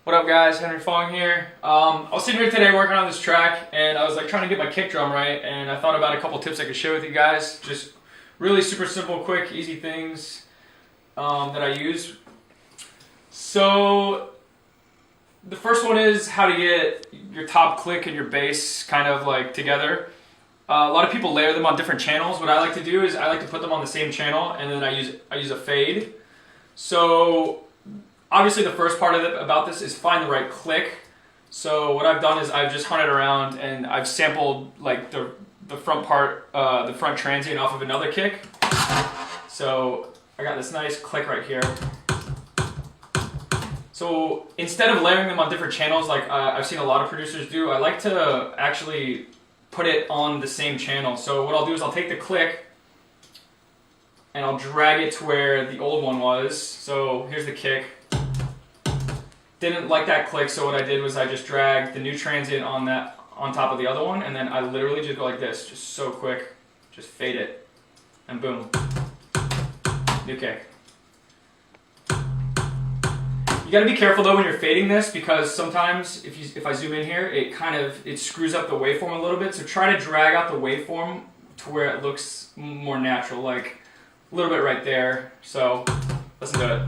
What up guys, Fong here. I was sitting here today working on this track and I was like trying to get my kick drum right, and I thought about a couple tips I could share with you guys. Just really super simple, quick, easy things that I use. So the first one is how to get your top click and your bass kind of like together. A lot of people layer them on different channels. What I like to do is I like to put them on the same channel and then I use a fade. So obviously the first part of it about this is find the right click. So what I've done is I've just hunted around and I've sampled like the front part, the front transient off of another kick. So I got this nice click right here. So instead of layering them on different channels like I've seen a lot of producers do, I like to actually put it on the same channel. So what I'll do is I'll take the click and I'll drag it to where the old one was. So here's the kick. Didn't like that click, so what I did was I just dragged the new transient on top of the other one, and then I literally just go like this, just so quick, just fade it, and boom, new kick. You gotta be careful though when you're fading this, because sometimes if I zoom in here, it screws up the waveform a little bit. So try to drag out the waveform to where it looks more natural, like a little bit right there. So listen to it.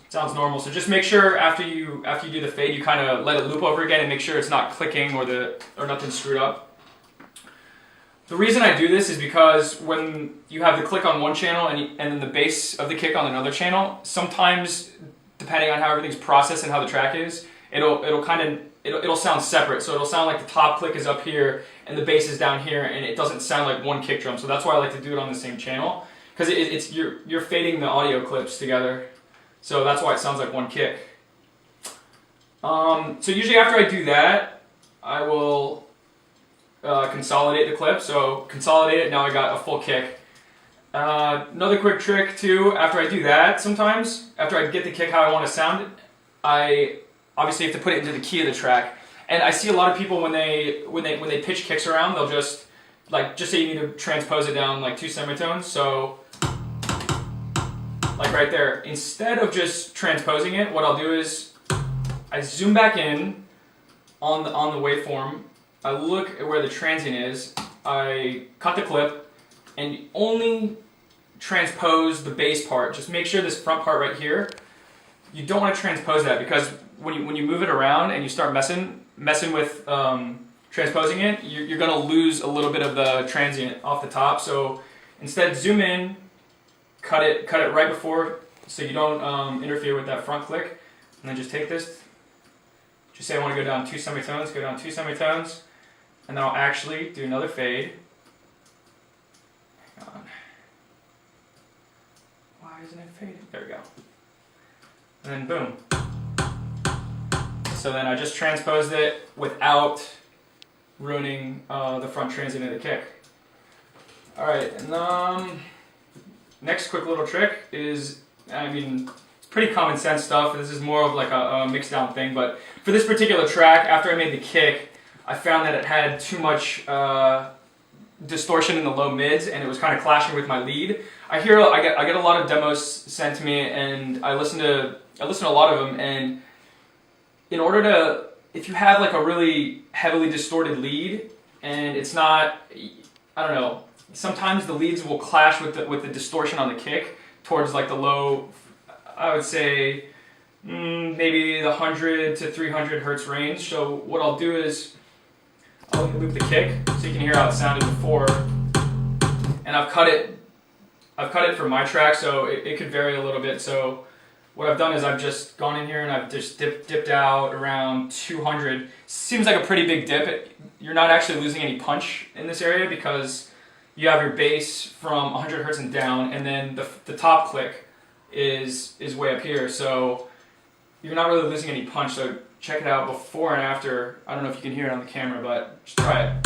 Sounds normal. So just make sure after you do the fade, you kind of let it loop over again and make sure it's not clicking or nothing screwed up. The reason I do this is because when you have the click on one channel and then the bass of the kick on another channel, sometimes depending on how everything's processed and how the track is, it'll sound separate. So it'll sound like the top click is up here and the bass is down here, and it doesn't sound like one kick drum. So that's why I like to do it on the same channel, because you're fading the audio clips together. So that's why it sounds like one kick. So usually after I do that, I will consolidate the clip. So consolidate it, now I got a full kick. Another quick trick too, after I do that, sometimes, after I get the kick how I want to sound it, I obviously have to put it into the key of the track. And I see a lot of people when they pitch kicks around, they'll just say you need to transpose it down like 2 semitones. So like right there, instead of just transposing it, what I'll do is I zoom back in on the waveform, I look at where the transient is, I cut the clip, and only transpose the bass part. Just make sure this front part right here, you don't want to transpose that, because when you move it around and you start messing with transposing it, you're going to lose a little bit of the transient off the top. So instead, zoom in, cut it right before, so you don't interfere with that front click, and then just take this, just say I want to go down 2 semitones, go down 2 semitones, and then I'll actually do another fade. Hang on. Why isn't it fading? There we go. And then boom. So then I just transposed it without ruining the front transient of the kick. Alright, and next quick little trick is, it's pretty common sense stuff. This is more of like a mix down thing, but for this particular track, after I made the kick, I found that it had too much distortion in the low mids, and it was kind of clashing with my lead. I get a lot of demos sent to me, and I listen to a lot of them. And in order to, if you have like a really heavily distorted lead, and it's not, I don't know, sometimes the leads will clash with the distortion on the kick towards like the low, I would say maybe the 100 to 300 hertz range. So what I'll do is I'll loop the kick so you can hear how it sounded before, and I've cut it for my track, so it could vary a little bit. So what I've done is I've just gone in here and I've just dipped out around 200. Seems like a pretty big dip. You're not actually losing any punch in this area because you have your bass from 100 hertz and down, and then the top click is way up here. So you're not really losing any punch. So check it out before and after. I don't know if you can hear it on the camera, but just try it.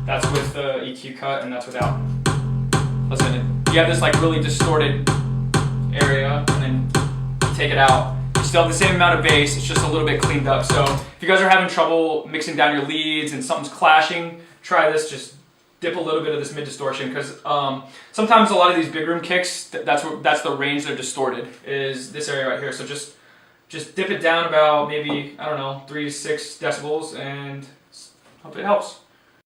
That's with the EQ cut, and that's without. Listen, you have this like really distorted area, and then you take it out. You still have the same amount of bass, it's just a little bit cleaned up. So if you guys are having trouble mixing down your leads and something's clashing, try this. Just dip a little bit of this mid distortion, because sometimes a lot of these big room kicks, that's the range they're distorted, is this area right here. So just dip it down about maybe, I don't know, 3 to 6 decibels, and hope it helps.